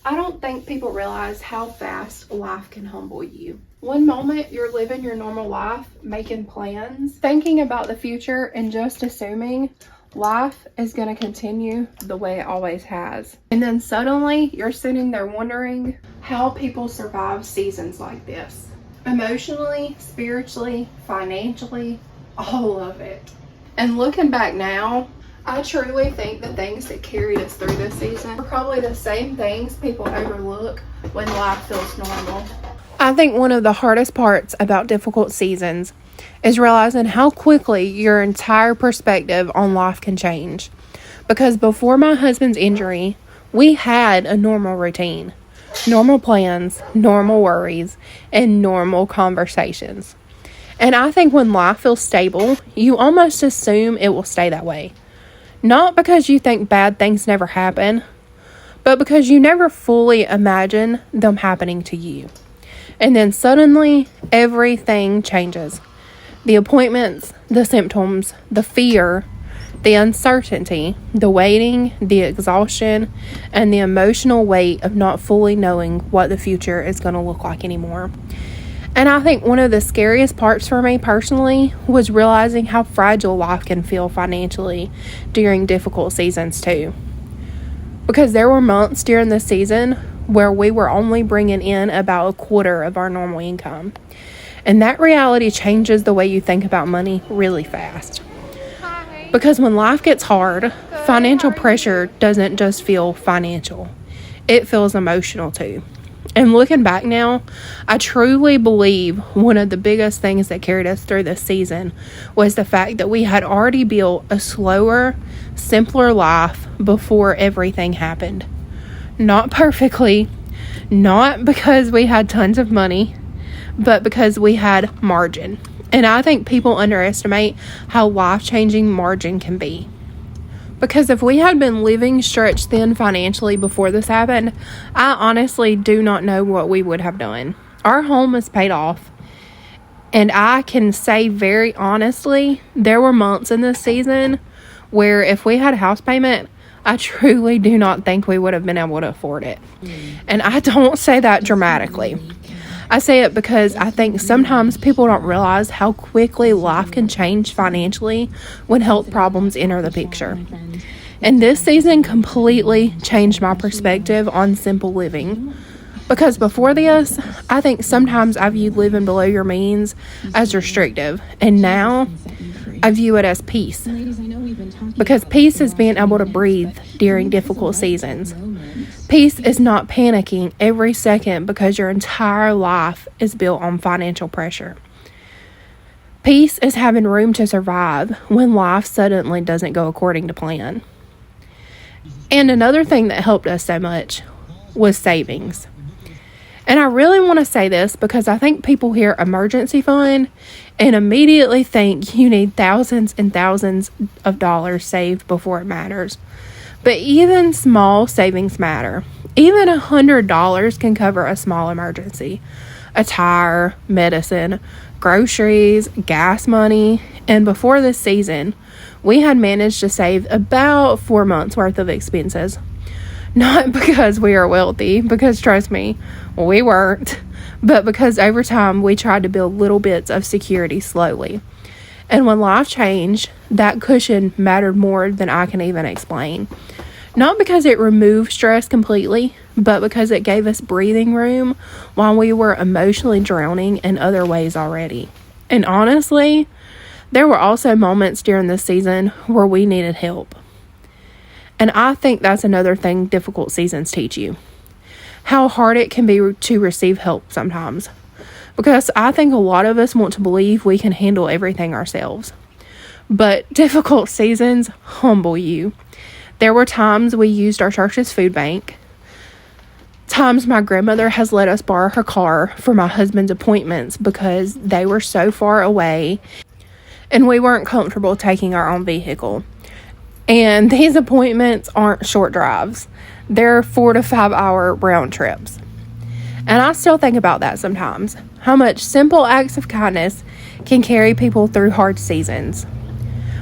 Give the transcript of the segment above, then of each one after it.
I don't think people realize how fast life can humble you. One moment you're living your normal life, making plans, thinking about the future, and just assuming life is going to continue the way it always has. And then suddenly you're sitting there wondering how people survive seasons like this. Emotionally, spiritually, financially, all of it. And looking back now, I truly think the things that carried us through this season are probably the same things people overlook when life feels normal. I think one of the hardest parts about difficult seasons is realizing how quickly your entire perspective on life can change. Because before my husband's injury, we had a normal routine, normal plans, normal worries, and normal conversations. And I think when life feels stable, you almost assume it will stay that way. Not because you think bad things never happen, but because you never fully imagine them happening to you. And then suddenly, everything changes. The appointments, the symptoms, the fear, the uncertainty, the waiting, the exhaustion, and the emotional weight of not fully knowing what the future is going to look like anymore. And I think one of the scariest parts for me personally was realizing how fragile life can feel financially during difficult seasons too. Because there were months during the season where we were only bringing in about a quarter of our normal income. And that reality changes the way you think about money really fast. Because when life gets hard, financial pressure doesn't just feel financial. It feels emotional too. And looking back now, I truly believe one of the biggest things that carried us through this season was the fact that we had already built a slower, simpler life before everything happened. Not perfectly, not because we had tons of money, but because we had margin. And I think people underestimate how life-changing margin can be. Because if we had been living stretched thin financially before this happened, I honestly do not know what we would have done. Our home is paid off. And I can say very honestly, there were months in this season where if we had a house payment, I truly do not think we would have been able to afford it. And I don't say that dramatically. I say it because I think sometimes people don't realize how quickly life can change financially when health problems enter the picture. And this season completely changed my perspective on simple living. Because before this, I think sometimes I viewed living below your means as restrictive. And now I view it as peace. Because peace is being able to breathe during difficult seasons. Peace is not panicking every second because your entire life is built on financial pressure. Peace is having room to survive when life suddenly doesn't go according to plan. And another thing that helped us so much was savings. And I really want to say this because I think people hear emergency fund and immediately think you need thousands and thousands of dollars saved before it matters. But even small savings matter. Even $100 can cover a small emergency. A tire, medicine, groceries, gas money. And before this season, we had managed to save about 4 months worth of expenses. Not because we are wealthy, because trust me, we weren't. But because over time we tried to build little bits of security slowly. And when life changed, that cushion mattered more than I can even explain. Not because it removed stress completely, but because it gave us breathing room while we were emotionally drowning in other ways already. And honestly, there were also moments during this season where we needed help. And I think that's another thing difficult seasons teach you. How hard it can be to receive help sometimes. Because I think a lot of us want to believe we can handle everything ourselves. But difficult seasons humble you. There were times we used our church's food bank. Times my grandmother has let us borrow her car for my husband's appointments because they were so far away and we weren't comfortable taking our own vehicle. And these appointments aren't short drives. They're 4 to 5 hour round trips. And I still think about that sometimes. How much simple acts of kindness can carry people through hard seasons.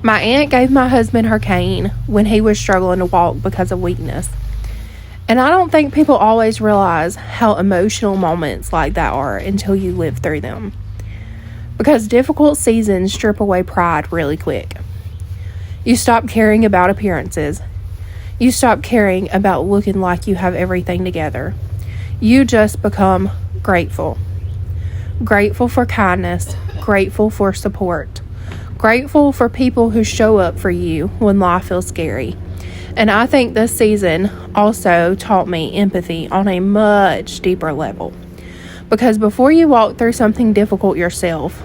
My aunt gave my husband her cane when he was struggling to walk because of weakness. And I don't think people always realize how emotional moments like that are until you live through them. Because difficult seasons strip away pride really quick. You stop caring about appearances. You stop caring about looking like you have everything together. You just become grateful. Grateful for kindness. Grateful for support. Grateful for people who show up for you when life feels scary. And I think this season also taught me empathy on a much deeper level. Because before you walk through something difficult yourself,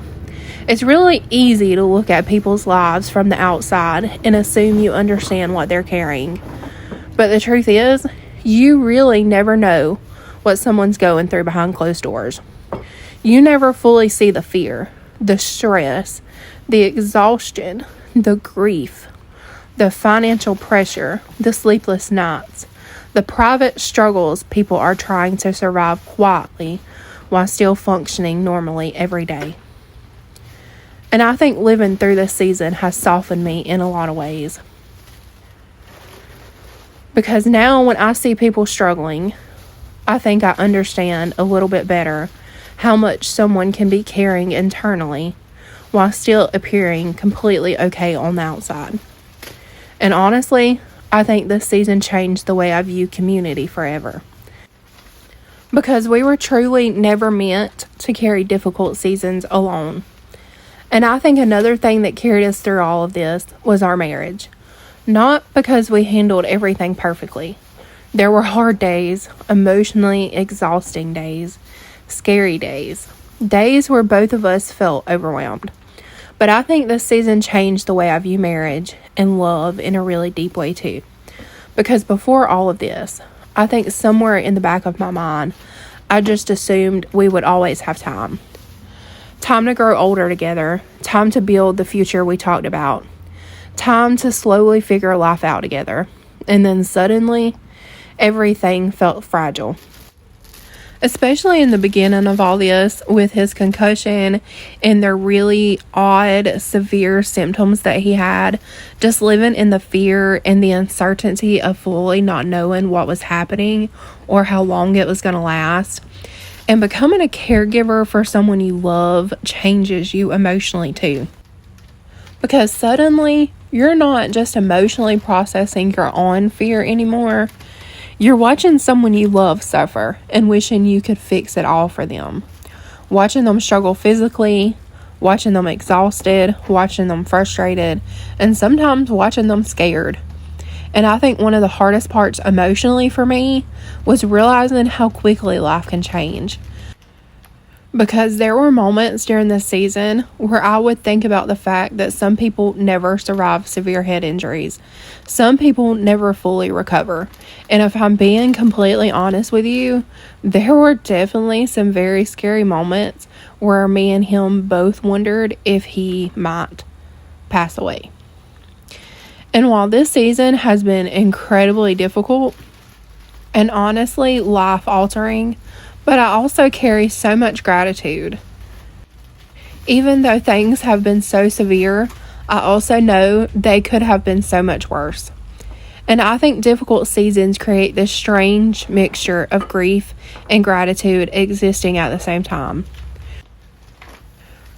it's really easy to look at people's lives from the outside and assume you understand what they're carrying. But the truth is, you really never know what someone's going through behind closed doors. You never fully see the fear, the stress, the exhaustion, the grief, the financial pressure, the sleepless nights, the private struggles people are trying to survive quietly while still functioning normally every day. And I think living through this season has softened me in a lot of ways. Because now when I see people struggling, I think I understand a little bit better how much someone can be carrying internally while still appearing completely okay on the outside. And honestly, I think this season changed the way I view community forever. Because we were truly never meant to carry difficult seasons alone. And I think another thing that carried us through all of this was our marriage. Not because we handled everything perfectly. There were hard days, emotionally exhausting days, scary days, days where both of us felt overwhelmed. But I think this season changed the way I view marriage and love in a really deep way too. Because before all of this, I think somewhere in the back of my mind, I just assumed we would always have time. Time to grow older together, time to build the future we talked about, time to slowly figure life out together. And then suddenly, everything felt fragile. Especially in the beginning of all this with his concussion and the really odd, severe symptoms that he had. Just living in the fear and the uncertainty of fully not knowing what was happening or how long it was going to last. And becoming a caregiver for someone you love changes you emotionally too. Because suddenly, you're not just emotionally processing your own fear anymore. You're watching someone you love suffer and wishing you could fix it all for them. Watching them struggle physically, watching them exhausted, watching them frustrated, and sometimes watching them scared. And I think one of the hardest parts emotionally for me was realizing how quickly life can change. Because there were moments during this season where I would think about the fact that some people never survive severe head injuries. Some people never fully recover. And if I'm being completely honest with you, there were definitely some very scary moments where me and him both wondered if he might pass away. And while this season has been incredibly difficult and honestly life-altering, but I also carry so much gratitude. Even though things have been so severe, I also know they could have been so much worse. And I think difficult seasons create this strange mixture of grief and gratitude existing at the same time.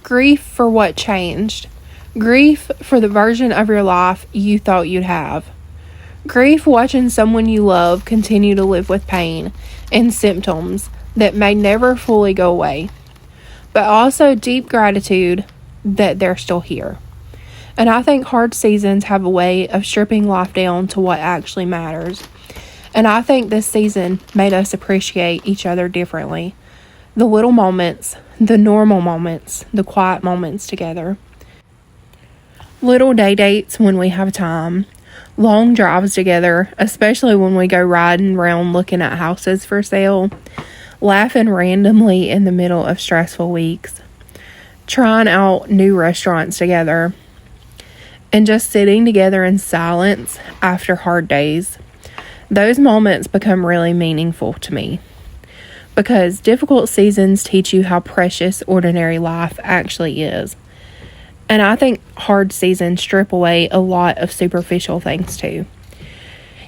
Grief for what changed. Grief for the version of your life you thought you'd have. Grief watching someone you love continue to live with pain and symptoms that may never fully go away, but also deep gratitude that they're still here. And I think hard seasons have a way of stripping life down to what actually matters. And I think this season made us appreciate each other differently. The little moments, the normal moments, the quiet moments together. Little day dates when we have time. Long drives together, especially when we go riding around looking at houses for sale. Laughing randomly in the middle of stressful weeks, trying out new restaurants together, and just sitting together in silence after hard days. Those moments become really meaningful to me because difficult seasons teach you how precious ordinary life actually is. And I think hard seasons strip away a lot of superficial things too.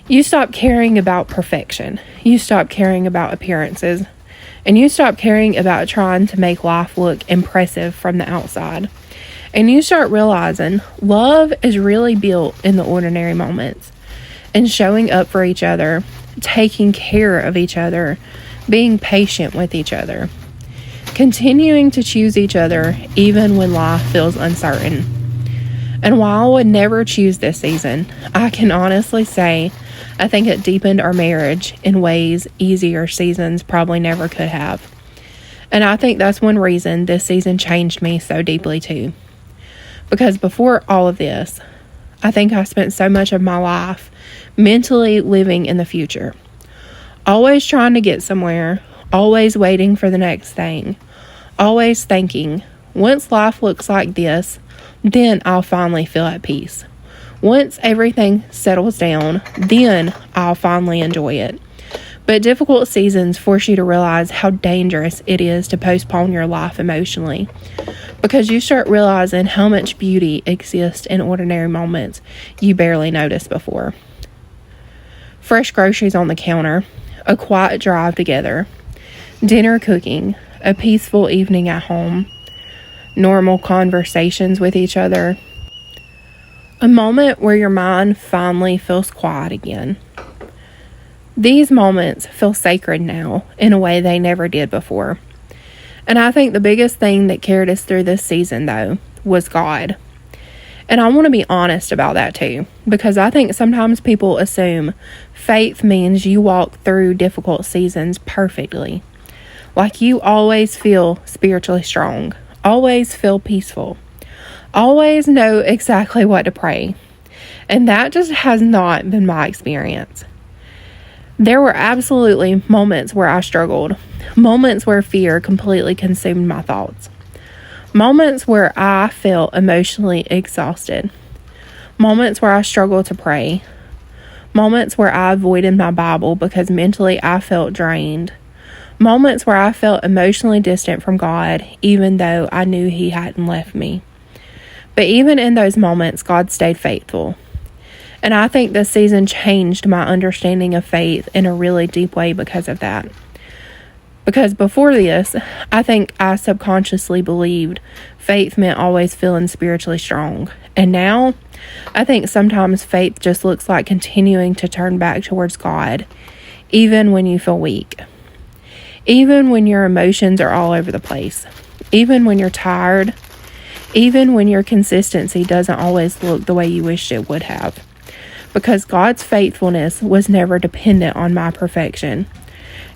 You stop caring about perfection. You stop caring about appearances. And you stop caring about trying to make life look impressive from the outside. And you start realizing love is really built in the ordinary moments. And showing up for each other, taking care of each other, being patient with each other. Continuing to choose each other even when life feels uncertain. And while I would never choose this season, I can honestly say I think it deepened our marriage in ways easier seasons probably never could have. And I think that's one reason this season changed me so deeply too. Because before all of this, I think I spent so much of my life mentally living in the future. Always trying to get somewhere, always waiting for the next thing, always thinking, once life looks like this, then I'll finally feel at peace. Once everything settles down, then I'll finally enjoy it. But difficult seasons force you to realize how dangerous it is to postpone your life emotionally, because you start realizing how much beauty exists in ordinary moments you barely noticed before. Fresh groceries on the counter, a quiet drive together, dinner cooking, a peaceful evening at home, normal conversations with each other, a moment where your mind finally feels quiet again. These moments feel sacred now in a way they never did before. And I think the biggest thing that carried us through this season, though, was God. And I want to be honest about that too, because I think sometimes people assume faith means you walk through difficult seasons perfectly. Like you always feel spiritually strong, always feel peaceful, always know exactly what to pray. And that just has not been my experience. There were absolutely moments where I struggled, moments where fear completely consumed my thoughts, moments where I felt emotionally exhausted, moments where I struggled to pray, moments where I avoided my Bible because mentally I felt drained, moments where I felt emotionally distant from God even though I knew He hadn't left me. But even in those moments, God stayed faithful. And I think this season changed my understanding of faith in a really deep way because of that. Because before this, I think I subconsciously believed faith meant always feeling spiritually strong. And now, I think sometimes faith just looks like continuing to turn back towards God, even when you feel weak. Even when your emotions are all over the place. Even when you're tired. Even when your consistency doesn't always look the way you wished it would have. Because God's faithfulness was never dependent on my perfection.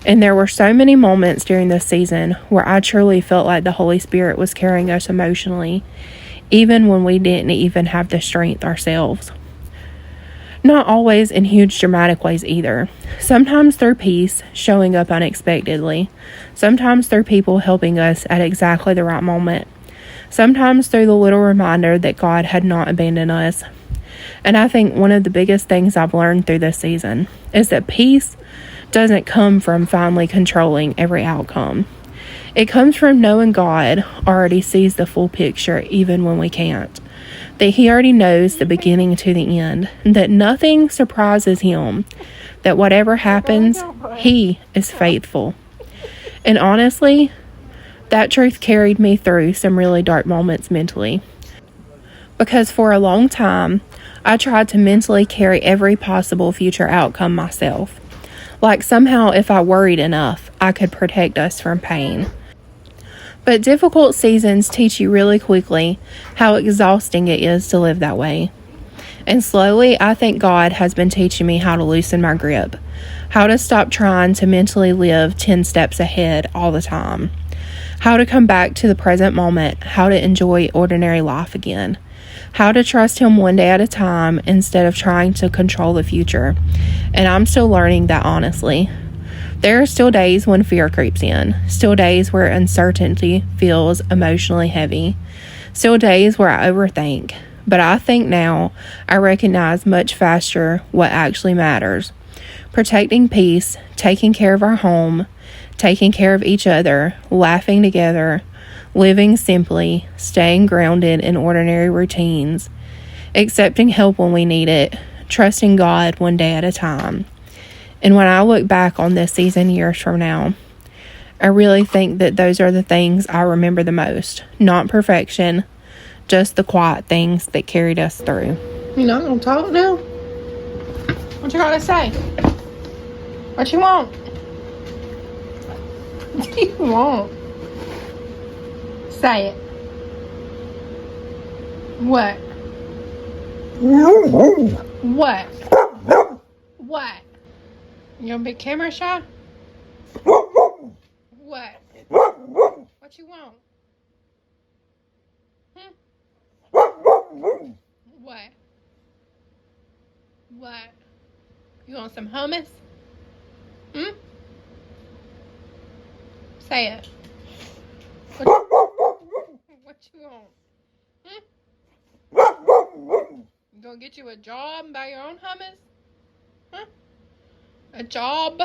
And there were so many moments during this season where I truly felt like the Holy Spirit was carrying us emotionally, even when we didn't even have the strength ourselves. Not always in huge dramatic ways either. Sometimes through peace showing up unexpectedly. Sometimes through people helping us at exactly the right moment. Sometimes through the little reminder that God had not abandoned us. And I think one of the biggest things I've learned through this season is that peace doesn't come from finally controlling every outcome. It comes from knowing God already sees the full picture even when we can't. That He already knows the beginning to the end. That nothing surprises Him. That whatever happens, He is faithful. And honestly, that truth carried me through some really dark moments mentally. Because for a long time, I tried to mentally carry every possible future outcome myself. Like somehow if I worried enough, I could protect us from pain. But difficult seasons teach you really quickly how exhausting it is to live that way. And slowly, I think God has been teaching me how to loosen my grip. How to stop trying to mentally live 10 steps ahead all the time. How to come back to the present moment. How to enjoy ordinary life again. How to trust Him one day at a time instead of trying to control the future. And I'm still learning that honestly. There are still days when fear creeps in. Still days where uncertainty feels emotionally heavy. Still days where I overthink. But I think now I recognize much faster what actually matters. Protecting peace, taking care of our home, taking care of each other, laughing together, living simply, staying grounded in ordinary routines, accepting help when we need it, trusting God one day at a time. And when I look back on this season years from now, I really think that those are the things I remember the most. Not perfection, just the quiet things that carried us through. You not gonna talk now? What you gotta say? What you want? What do you want? Say it. What? What? What? You gonna be camera shy? What? What you want? What? What? You want some hummus? Say it. What you want? You gonna get you a job and buy your own hummus? A job?